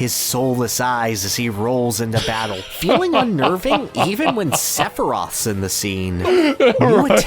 his soulless eyes as he rolls into battle, feeling unnerving even when Sephiroth's in the scene. Right?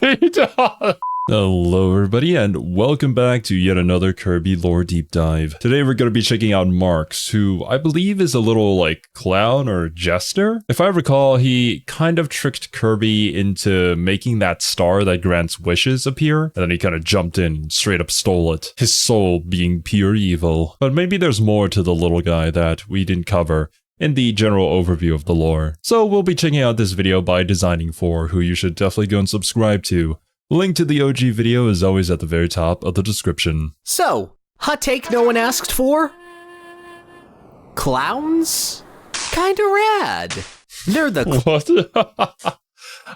Hello everybody and welcome back to yet another Kirby lore deep dive. Today we're going to be checking out Marx, who I believe is a little like clown or jester. If I recall, he kind of tricked Kirby into making that star that grants wishes appear, and then he kind of jumped in and straight up stole it, his soul being pure evil. But maybe there's more to the little guy that we didn't cover in the general overview of the lore. So we'll be checking out this video by Designing For, who you should definitely go and subscribe to. Link to the OG video is always at the very top of the description. So, hot take no one asked for? Clowns? Kinda rad. They're the... What?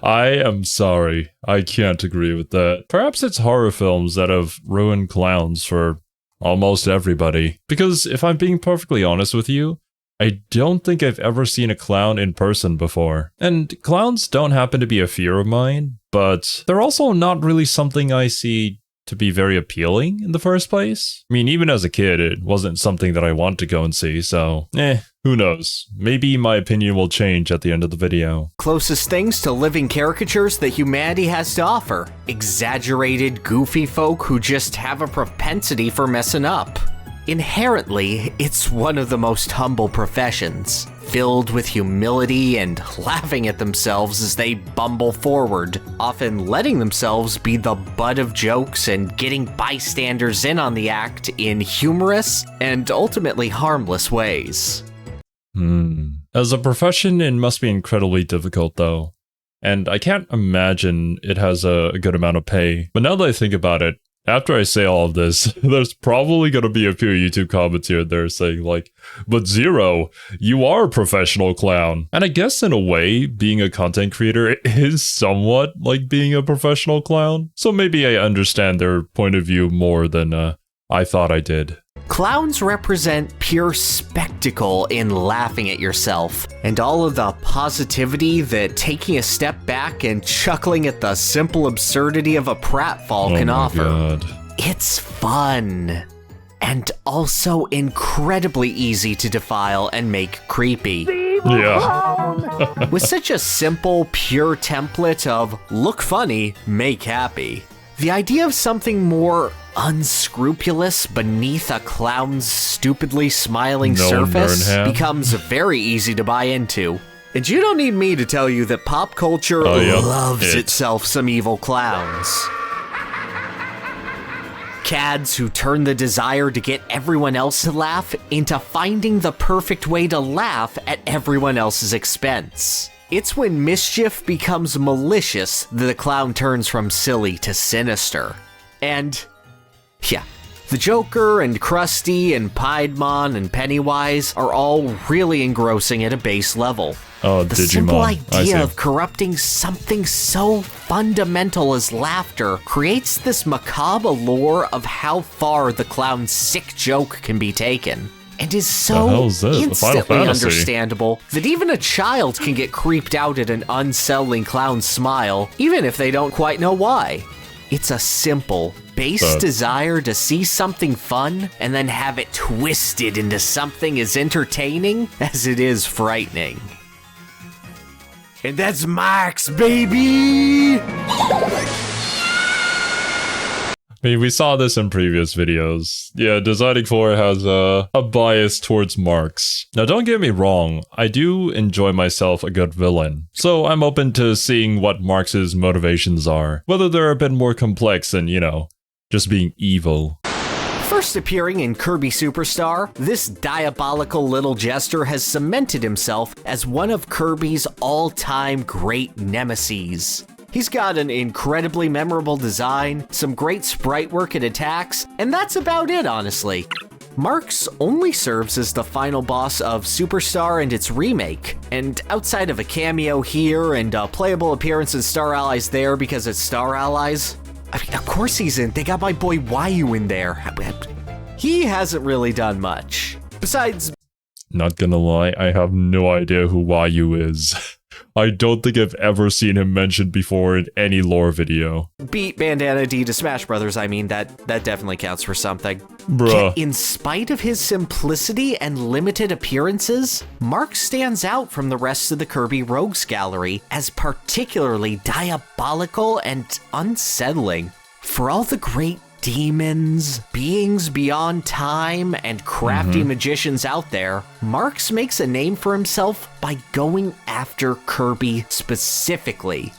I am sorry. I can't agree with that. Perhaps it's horror films that have ruined clowns for almost everybody. Because if I'm being perfectly honest with you, I don't think I've ever seen a clown in person before. And clowns don't happen to be a fear of mine, but they're also not really something I see to be very appealing in the first place. I mean, even as a kid, it wasn't something that I want to go and see, so who knows? Maybe my opinion will change at the end of the video. closest things to living caricatures that humanity has to offer. Exaggerated, goofy folk who just have a propensity for messing up. Inherently, it's one of the most humble professions, filled with humility and laughing at themselves as they bumble forward, often letting themselves be the butt of jokes and getting bystanders in on the act in humorous and ultimately harmless ways. As a profession, it must be incredibly difficult though, and I can't imagine it has a good amount of pay. But now that I think about it, after I say all of this, there's probably going to be a few YouTube comments here and there saying like, but Zero, you are a professional clown. And I guess in a way, being a content creator is somewhat like being a professional clown. So maybe I understand their point of view more than I thought I did. Clowns represent pure spectacle in laughing at yourself, and all of the positivity that taking a step back and chuckling at the simple absurdity of a pratfall can offer. God. It's fun, and also incredibly easy to defile and make creepy. Yeah. With such a simple, pure template of look funny, make happy. The idea of something more unscrupulous beneath a clown's stupidly smiling surface becomes very easy to buy into. And you don't need me to tell you that pop culture loves itself some evil clowns. Cads who turn the desire to get everyone else to laugh into finding the perfect way to laugh at everyone else's expense. It's when mischief becomes malicious that the clown turns from silly to sinister. And, yeah, the Joker and Krusty and Piedmon and Pennywise are all really engrossing at a base level. Oh, the Digimon. simple idea of corrupting something so fundamental as laughter creates this macabre allure of how far the clown's sick joke can be taken. And is so instantly understandable that even a child can get creeped out at an unsettling clown smile, even if they don't quite know why. It's a simple, base desire to see something fun and then have it twisted into something as entertaining as it is frightening. And that's Marx, baby! I mean, we saw this in previous videos. Yeah, Designing For has a bias towards Marx. Now, don't get me wrong, I do enjoy myself a good villain. So I'm open to seeing what Marx's motivations are, whether they're a bit more complex than, you know, just being evil. First appearing in Kirby Superstar, this diabolical little jester has cemented himself as one of Kirby's all-time great nemeses. He's got an incredibly memorable design, some great sprite work and attacks, and that's about it, honestly. Marx only serves as the final boss of Superstar and its remake, and outside of a cameo here and a playable appearance in Star Allies there because it's Star Allies, I mean, of course he's in. They got my boy Wayu in there. He hasn't really done much. Besides... Not gonna lie, I have no idea who Wayu is. I don't think I've ever seen him mentioned before in any lore video. Beat Bandana D to Smash Brothers, I mean, that definitely counts for something. Bruh. Yet, in spite of his simplicity and limited appearances, Marx stands out from the rest of the Kirby Rogues Gallery as particularly diabolical and unsettling. For all the great demons, beings beyond time, and crafty magicians out there, Marx makes a name for himself by going after Kirby specifically.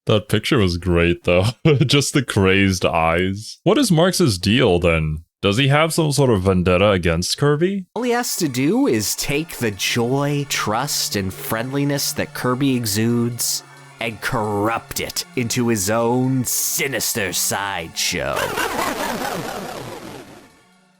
That picture was great, though. Just the crazed eyes. What is Marx's deal, then? Does he have some sort of vendetta against Kirby? All he has to do is take the joy, trust, and friendliness that Kirby exudes and corrupt it into his own sinister sideshow.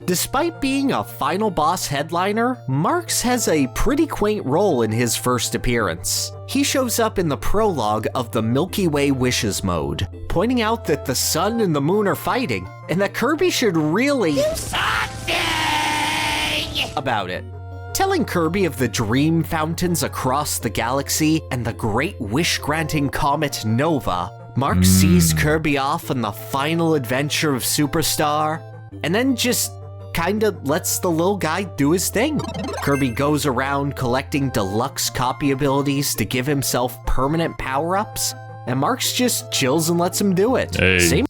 Despite being a final boss headliner, Marx has a pretty quaint role in his first appearance. He shows up in the prologue of the Milky Way Wishes mode, pointing out that the sun and the moon are fighting, and that Kirby should really do something about it. Telling Kirby of the dream fountains across the galaxy and the great wish-granting comet Nova, Marx sees Kirby off on the final adventure of Superstar, and then just kinda lets the little guy do his thing. Kirby goes around collecting deluxe copy abilities to give himself permanent power-ups, and Marx just chills and lets him do it. Hey,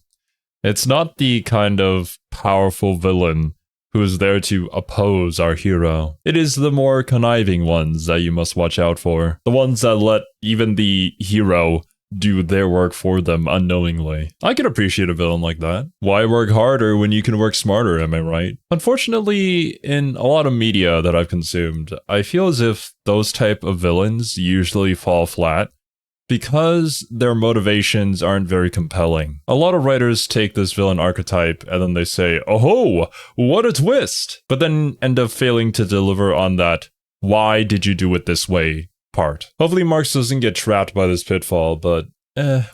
it's not the kind of powerful villain who is there to oppose our hero. It is the more conniving ones that you must watch out for. The ones that let even the hero do their work for them unknowingly. I can appreciate a villain like that. Why work harder when you can work smarter, am I right? Unfortunately, in a lot of media that I've consumed, I feel as if those type of villains usually fall flat because their motivations aren't very compelling. A lot of writers take this villain archetype and then they say, "Oh, what a twist!" but then end up failing to deliver on that "why did you do it this way" part. Hopefully Marx doesn't get trapped by this pitfall, but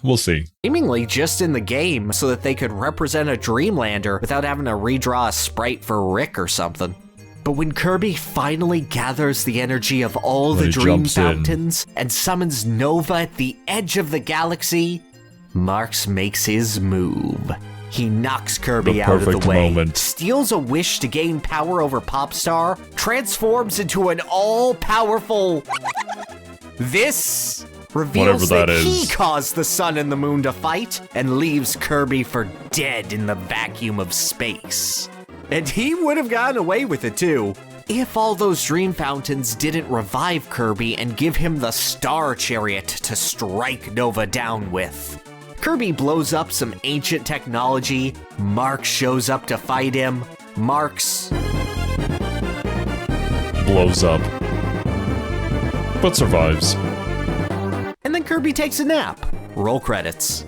we'll see. Seemingly just in the game so that they could represent a Dreamlander without having to redraw a sprite for Rick or something. But when Kirby finally gathers the energy of all the dream fountains and summons Nova at the edge of the galaxy, Marx makes his move. He knocks Kirby out of the way, steals a wish to gain power over Popstar, transforms into an all-powerful... This reveals that he caused the sun and the moon to fight and leaves Kirby for dead in the vacuum of space. And he would have gotten away with it too, if all those dream fountains didn't revive Kirby and give him the Star Chariot to strike Nova down with. Kirby blows up some ancient technology, Marx shows up to fight him, Marx blows up, but survives. And then Kirby takes a nap. Roll credits.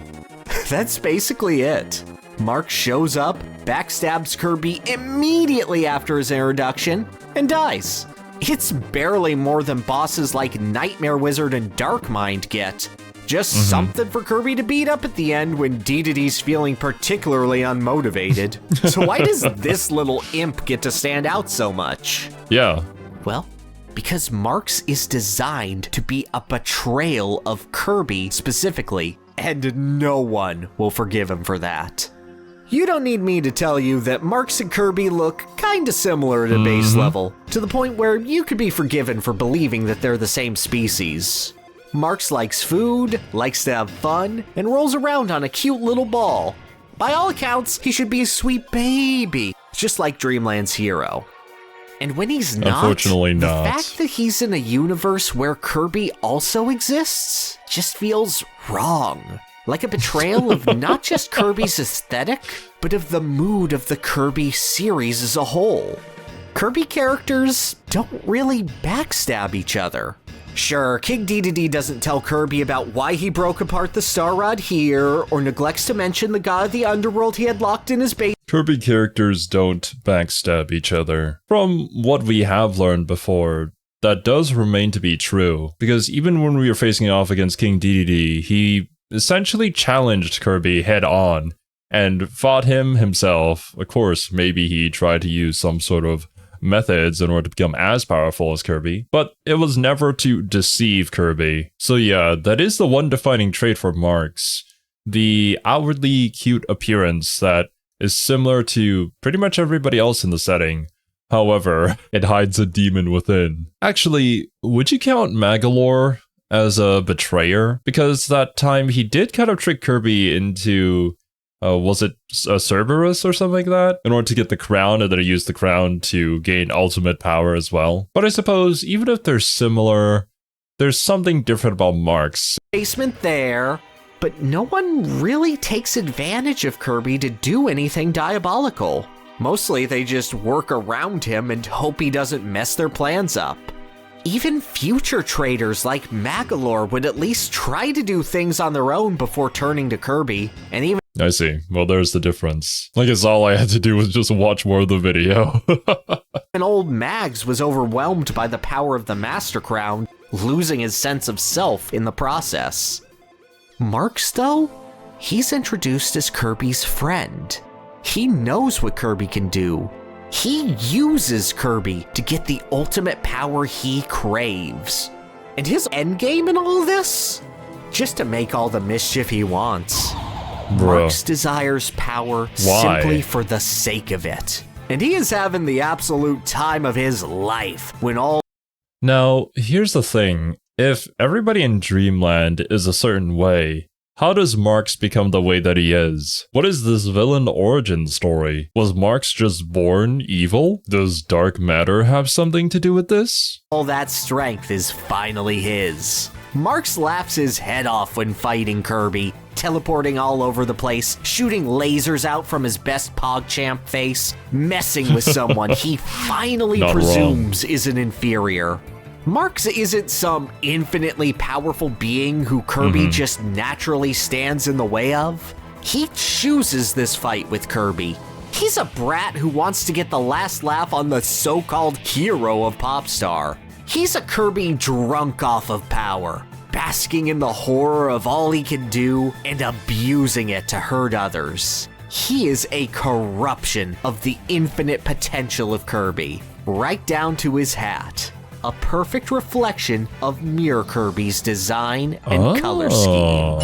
That's basically it. Marx shows up, backstabs Kirby immediately after his introduction, and dies. It's barely more than bosses like Nightmare Wizard and Darkmind get. Just something for Kirby to beat up at the end when Dedede's feeling particularly unmotivated. So why does this little imp get to stand out so much? Yeah. Well, because Marx is designed to be a betrayal of Kirby specifically, and no one will forgive him for that. You don't need me to tell you that Marx and Kirby look kinda similar at a base level, to the point where you could be forgiven for believing that they're the same species. Marx likes food, likes to have fun, and rolls around on a cute little ball. By all accounts, he should be a sweet baby, just like Dreamland's hero. And when he's not, unfortunately not. The fact that he's in a universe where Kirby also exists just feels wrong. Like a betrayal of not just Kirby's aesthetic, but of the mood of the Kirby series as a whole. Kirby characters don't really backstab each other. Sure, King Dedede doesn't tell Kirby about why he broke apart the Star Rod here, or neglects to mention the god of the underworld he had locked in his base. Kirby characters don't backstab each other. From what we have learned before, that does remain to be true, because even when we were facing off against King Dedede, he essentially challenged Kirby head on and fought him himself. Of course, maybe he tried to use some sort of methods in order to become as powerful as Kirby, but it was never to deceive Kirby. So yeah, that is the one defining trait for Marx. The outwardly cute appearance that is similar to pretty much everybody else in the setting. However, it hides a demon within. Actually, would you count Magalore as a betrayer? Because that time he did kind of trick Kirby into, was it Cerberus or something like that? In order to get the crown, and then he used the crown to gain ultimate power as well. But I suppose, even if they're similar, there's something different about Marx. Basement there, but no one really takes advantage of Kirby to do anything diabolical. Mostly they just work around him and hope he doesn't mess their plans up. Even future traders like Magalore would at least try to do things on their own before turning to Kirby, and even I see. Well, there's the difference. I guess all I had to do was just watch more of the video. and old Mags was overwhelmed by the power of the Master Crown, losing his sense of self in the process. Marx, though, he's introduced as Kirby's friend. He knows what Kirby can do. He uses Kirby to get the ultimate power he craves. And his endgame in all of this? Just to make all the mischief he wants. Marx desires power simply for the sake of it. And he is having the absolute time of his life when all... Now, here's the thing. If everybody in Dreamland is a certain way, how does Marx become the way that he is? What is this villain origin story? Was Marx just born evil? Does dark matter have something to do with this? All that strength is finally his. Marx laughs his head off when fighting Kirby, teleporting all over the place, shooting lasers out from his best PogChamp face, messing with someone he finally presumes is an inferior. Marx isn't some infinitely powerful being who Kirby just naturally stands in the way of. He chooses this fight with Kirby. He's a brat who wants to get the last laugh on the so-called hero of Popstar. He's a Kirby drunk off of power, basking in the horror of all he can do and abusing it to hurt others. He is a corruption of the infinite potential of Kirby, right down to his hat. A perfect reflection of Mirror Kirby's design and color scheme.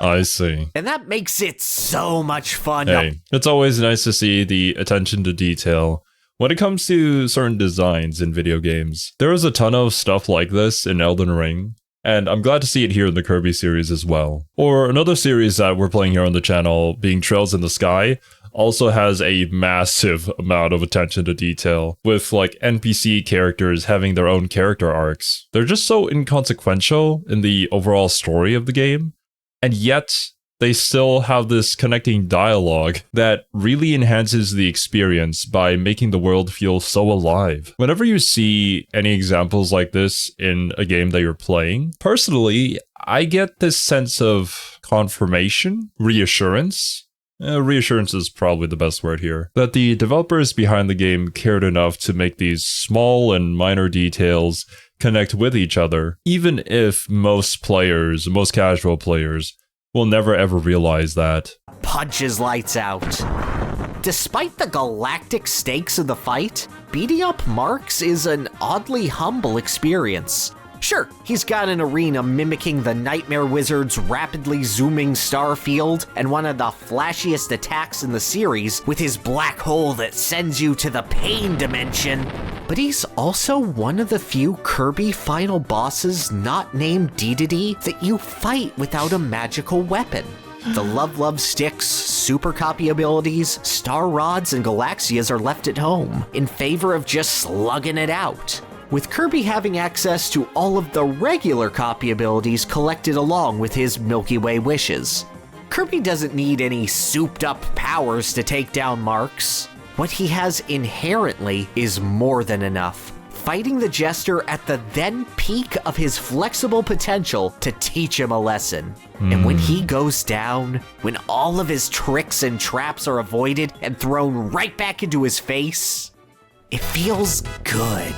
I see. And that makes it so much fun. Hey, it's always nice to see the attention to detail when it comes to certain designs in video games. There is a ton of stuff like this in Elden Ring, and I'm glad to see it here in the Kirby series as well. Or another series that we're playing here on the channel, being Trails in the Sky, also has a massive amount of attention to detail, with like NPC characters having their own character arcs. They're just so inconsequential in the overall story of the game, and yet they still have this connecting dialogue that really enhances the experience by making the world feel so alive. Whenever you see any examples like this in a game that you're playing, personally, I get this sense of confirmation, reassurance. Reassurance is probably the best word here. That the developers behind the game cared enough to make these small and minor details connect with each other, even if most players, most casual players, will never ever realize that. Punches lights out. Despite the galactic stakes of the fight, beating up Marx is an oddly humble experience. Sure, he's got an arena mimicking the Nightmare Wizard's rapidly zooming star field, and one of the flashiest attacks in the series with his black hole that sends you to the pain dimension. But he's also one of the few Kirby final bosses not named Dedede that you fight without a magical weapon. The Love Sticks, super copy abilities, Star Rods, and Galaxias are left at home, in favor of just slugging it out, with Kirby having access to all of the regular copy abilities collected along with his Milky Way wishes. Kirby doesn't need any souped-up powers to take down Marx. What he has inherently is more than enough, fighting the Jester at the then peak of his flexible potential to teach him a lesson. And when he goes down, when all of his tricks and traps are avoided and thrown right back into his face, it feels good.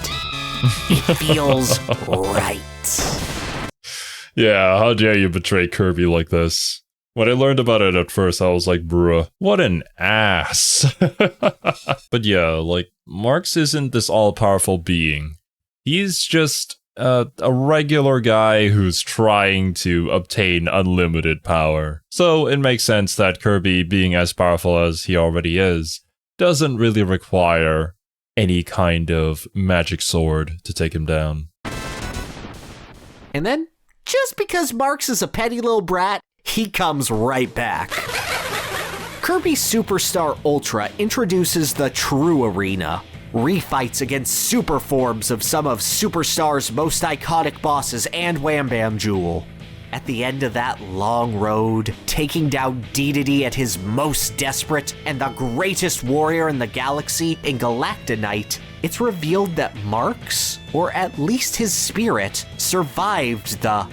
It feels right. Yeah, how dare you betray Kirby like this? When I learned about it at first, I was like, bruh, what an ass. But yeah, like, Marx isn't this all-powerful being. He's just a regular guy who's trying to obtain unlimited power. So it makes sense that Kirby, being as powerful as he already is, doesn't really require any kind of magic sword to take him down. And then, just because Marx is a petty little brat, he comes right back. Kirby Superstar Ultra introduces the true arena. Refights against super forms of some of Superstar's most iconic bosses and Wham Bam Jewel. At the end of that long road, taking down Dedede at his most desperate and the greatest warrior in the galaxy in Galactonite, it's revealed that Marx, or at least his spirit, survived the...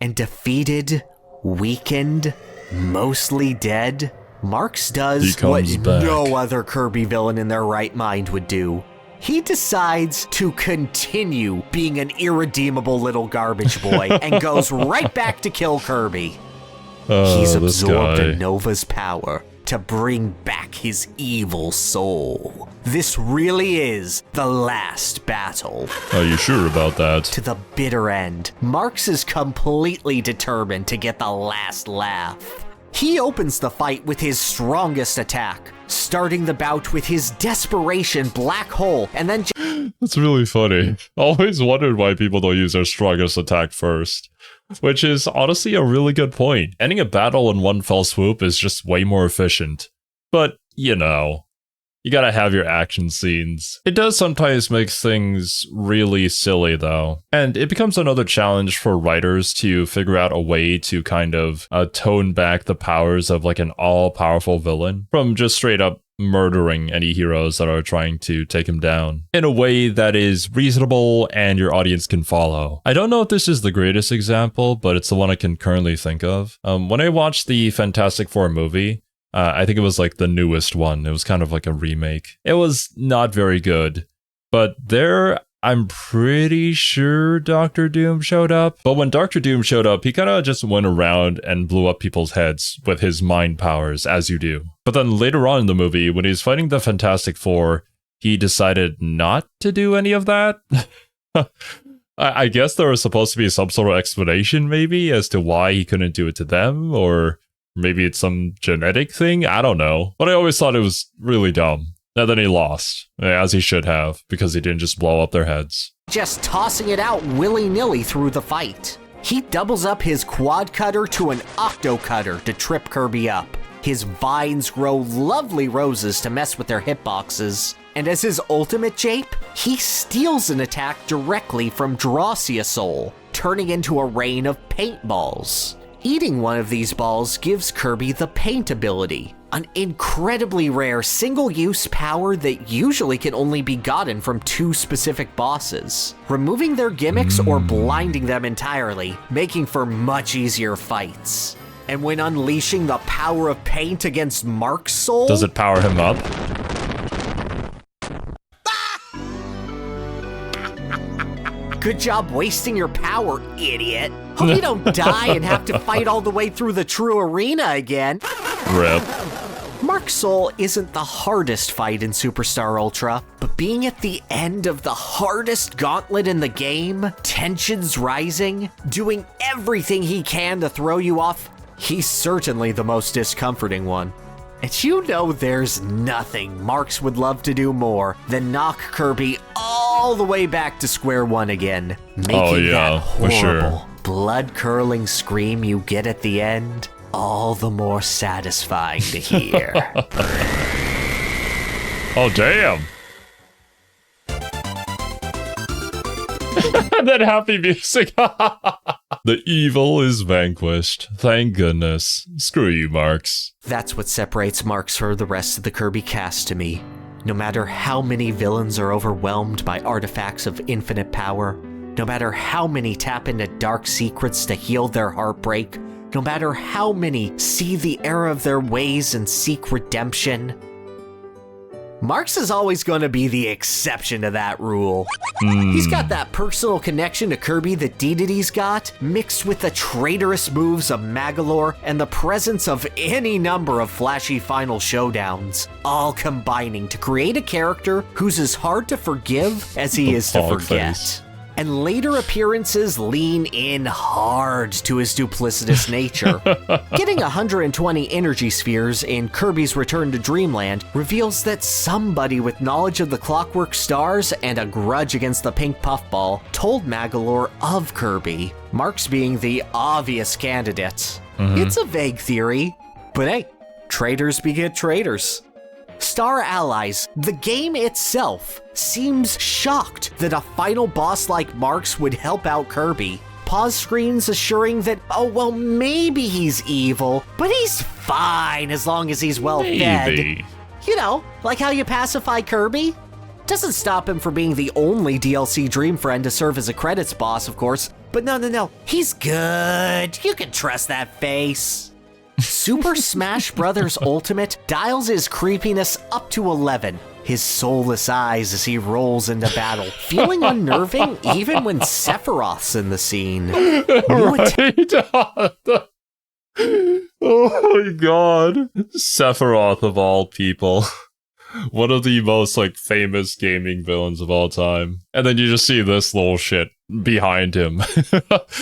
and defeated, weakened, mostly dead, Marx does what no other Kirby villain in their right mind would do. He decides to continue being an irredeemable little garbage boy and goes right back to kill Kirby. He's absorbed Nova's power to bring back his evil soul. This really is the last battle. Are you sure about that? To the bitter end, Marx is completely determined to get the last laugh. He opens the fight with his strongest attack, starting the bout with his desperation black hole, and then... That's really funny. I always wondered why people don't use their strongest attack first. Which is honestly a really good point. Ending a battle in one fell swoop is just way more efficient. But, you know, you gotta have your action scenes. It does sometimes make things really silly though. And it becomes another challenge for writers to figure out a way to kind of tone back the powers of like an all-powerful villain from just straight up murdering any heroes that are trying to take him down in a way that is reasonable and your audience can follow. I don't know if this is the greatest example, but it's the one I can currently think of. When I watched the Fantastic Four movie, I think it was like the newest one. It was kind of like a remake. It was not very good, but there, I'm pretty sure Dr. Doom showed up. But when Dr. Doom showed up, he kind of just went around and blew up people's heads with his mind powers, as you do. But then later on in the movie, when he's fighting the Fantastic Four, he decided not to do any of that. I guess there was supposed to be some sort of explanation, maybe, as to why he couldn't do it to them, or maybe it's some genetic thing, I don't know. But I always thought it was really dumb. And then he lost, as he should have, because he didn't just blow up their heads. Just tossing it out willy-nilly through the fight. He doubles up his quad cutter to an octo cutter to trip Kirby up. His vines grow lovely roses to mess with their hitboxes. And as his ultimate jape, he steals an attack directly from Drossiasol, turning into a rain of paintballs. Eating one of these balls gives Kirby the paint ability, an incredibly rare single-use power that usually can only be gotten from two specific bosses, removing their gimmicks or blinding them entirely, making for much easier fights. And when unleashing the power of paint against Mark's soul... Does it power him up? Good job wasting your power, idiot. Hope you don't die and have to fight all the way through the true arena again. Rip. Mark's soul isn't the hardest fight in Superstar Ultra, but being at the end of the hardest gauntlet in the game, tensions rising, doing everything he can to throw you off, he's certainly the most discomforting one. And you know there's nothing Marx would love to do more than knock Kirby all the way back to square one again, making that horrible, blood-curdling scream you get at the end all the more satisfying to hear. Oh, damn. And then happy music. The evil is vanquished. Thank goodness. Screw you, Marx. That's what separates Marx from the rest of the Kirby cast to me. No matter how many villains are overwhelmed by artifacts of infinite power, no matter how many tap into dark secrets to heal their heartbreak, no matter how many see the error of their ways and seek redemption, Marx is always going to be the exception to that rule. He's got that personal connection to Kirby that Dedede's got, mixed with the traitorous moves of Magolor and the presence of any number of flashy final showdowns, all combining to create a character who's as hard to forgive as he is to forget. Face. And later appearances lean in hard to his duplicitous nature. Getting 120 energy spheres in Kirby's Return to Dreamland reveals that somebody with knowledge of the Clockwork Stars and a grudge against the Pink Puffball told Magolor of Kirby, Marx being the obvious candidate. It's a vague theory, but hey, traitors beget traitors. Star Allies, the game itself, seems shocked that a final boss like Marx would help out Kirby. Pause screens assuring that, oh well, maybe he's evil, but he's fine as long as he's well fed. You know, like how you pacify Kirby? Doesn't stop him from being the only DLC Dream Friend to serve as a credits boss, of course. But no, he's good. You can trust that face. Super Smash Bros. Ultimate dials his creepiness up to 11. His soulless eyes as he rolls into battle, feeling unnerving even when Sephiroth's in the scene. Oh my god. Sephiroth of all people. One of the most famous gaming villains of all time. And then you just see this little shit behind him,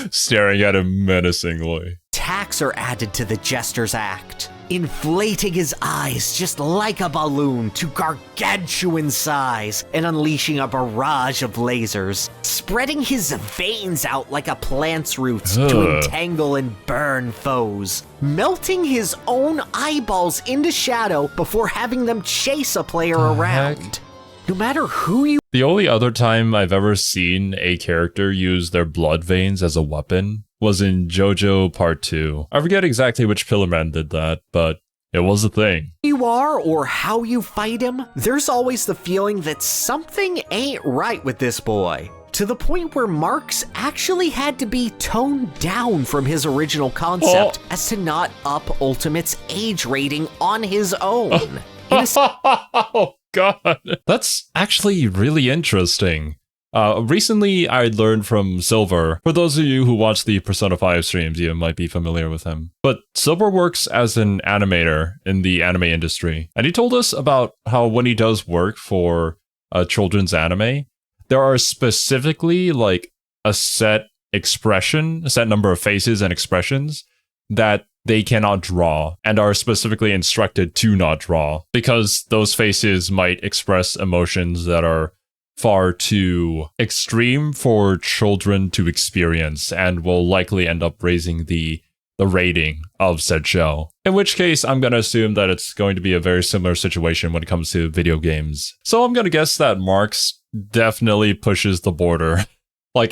staring at him menacingly. Attacks are added to the Jester's act, inflating his eyes just like a balloon to gargantuan size and unleashing a barrage of lasers, spreading his veins out like a plant's roots to entangle and burn foes, melting his own eyeballs into shadow before having them chase a player around. No matter who you... The only other time I've ever seen a character use their blood veins as a weapon was in JoJo Part 2. I forget exactly which Pillar Man did that, but it was a thing. You are or how you fight him, there's always the feeling that something ain't right with this boy. To the point where Marx actually had to be toned down from his original concept as to not up Ultimate's age rating on his own. Oh god. That's actually really interesting. Recently, I learned from Silver. For those of you who watch the Persona 5 streams, you might be familiar with him. But Silver works as an animator in the anime industry. And he told us about how when he does work for a children's anime, there are specifically a set number of faces and expressions that they cannot draw and are specifically instructed to not draw because those faces might express emotions that are far too extreme for children to experience and will likely end up raising the rating of said show. In which case, I'm going to assume that it's going to be a very similar situation when it comes to video games. So I'm going to guess that Marx definitely pushes the border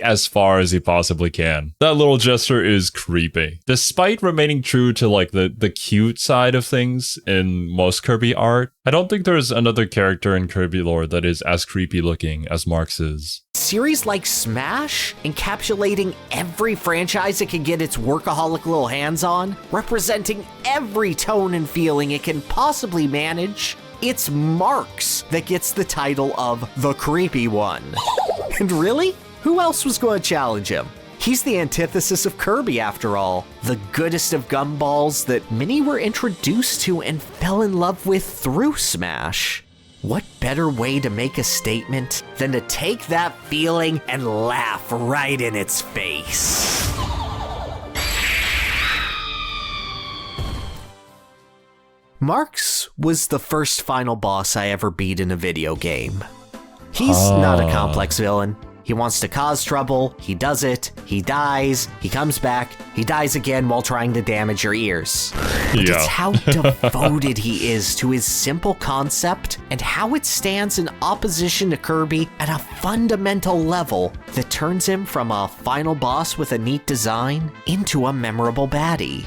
as far as he possibly can. That little gesture is creepy. Despite remaining true to the cute side of things in most Kirby art, I don't think there's another character in Kirby lore that is as creepy looking as Marx is. Series like Smash, encapsulating every franchise it can get its workaholic little hands on, representing every tone and feeling it can possibly manage, it's Marx that gets the title of the creepy one. And really? Who else was going to challenge him? He's the antithesis of Kirby after all, the goodest of gumballs that many were introduced to and fell in love with through Smash. What better way to make a statement than to take that feeling and laugh right in its face? Marx was the first final boss I ever beat in a video game. He's not a complex villain. He wants to cause trouble, he does it, he dies, he comes back, he dies again while trying to damage your ears. But it's how devoted he is to his simple concept and how it stands in opposition to Kirby at a fundamental level that turns him from a final boss with a neat design into a memorable baddie.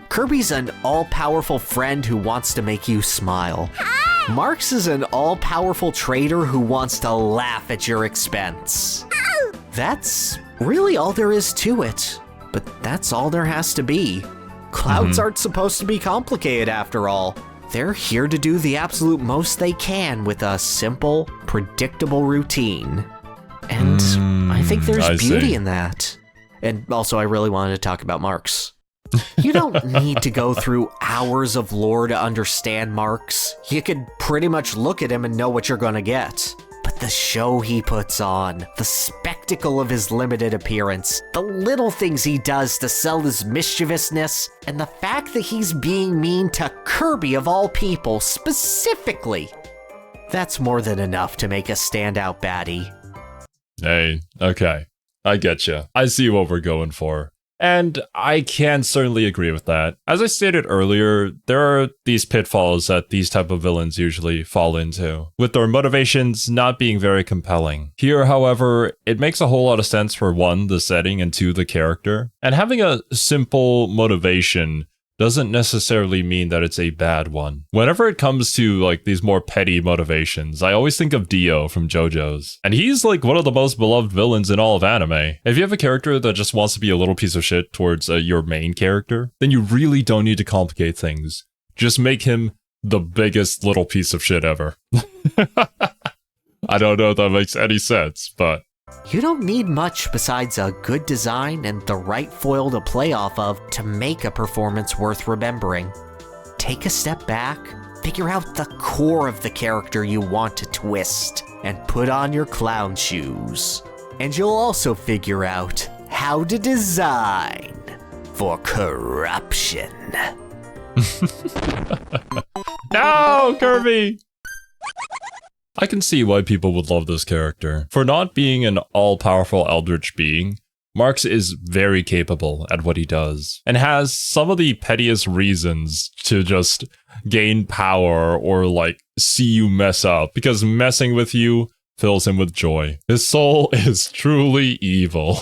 Kirby's an all-powerful friend who wants to make you smile. Marx is an all-powerful traitor who wants to laugh at your expense. That's really all there is to it, but that's all there has to be. Clouds aren't supposed to be complicated after all. They're here to do the absolute most they can with a simple, predictable routine. And I think there's beauty in that. And also, I really wanted to talk about Marx. You don't need to go through hours of lore to understand Marx. You could pretty much look at him and know what you're gonna get. But the show he puts on, the spectacle of his limited appearance, the little things he does to sell his mischievousness, and the fact that he's being mean to Kirby of all people specifically, that's more than enough to make a standout baddie. Hey, okay. I get you. I see what we're going for. And I can certainly agree with that. As I stated earlier, there are these pitfalls that these type of villains usually fall into, with their motivations not being very compelling. Here, however, it makes a whole lot of sense for one, the setting, and two, the character. And having a simple motivation doesn't necessarily mean that it's a bad one. Whenever it comes to like these more petty motivations, I always think of Dio from JoJo's. And he's like one of the most beloved villains in all of anime. If you have a character that just wants to be a little piece of shit towards your main character, then you really don't need to complicate things. Just make him the biggest little piece of shit ever. I don't know if that makes any sense, but you don't need much besides a good design and the right foil to play off of to make a performance worth remembering. Take a step back, figure out the core of the character you want to twist, and put on your clown shoes. And you'll also figure out how to design for corruption. No, Kirby! I can see why people would love this character. For not being an all-powerful eldritch being, Marx is very capable at what he does, and has some of the pettiest reasons to just gain power or like see you mess up, because messing with you fills him with joy. His soul is truly evil.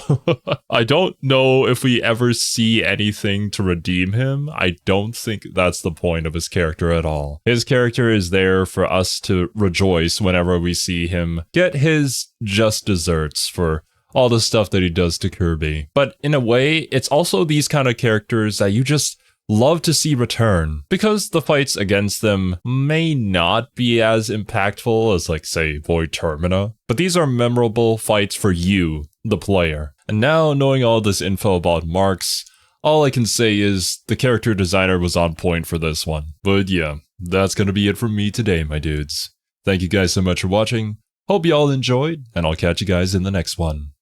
I don't know if we ever see anything to redeem him. I don't think that's the point of his character at all. His character is there for us to rejoice whenever we see him get his just desserts for all the stuff that he does to Kirby. But in a way, it's also these kind of characters that you just love to see return, because the fights against them may not be as impactful as, like, say, Void Termina, but these are memorable fights for you, the player. And now, knowing all this info about Marx, all I can say is the character designer was on point for this one. But yeah, that's gonna be it from me today, my dudes. Thank you guys so much for watching, hope you all enjoyed, and I'll catch you guys in the next one.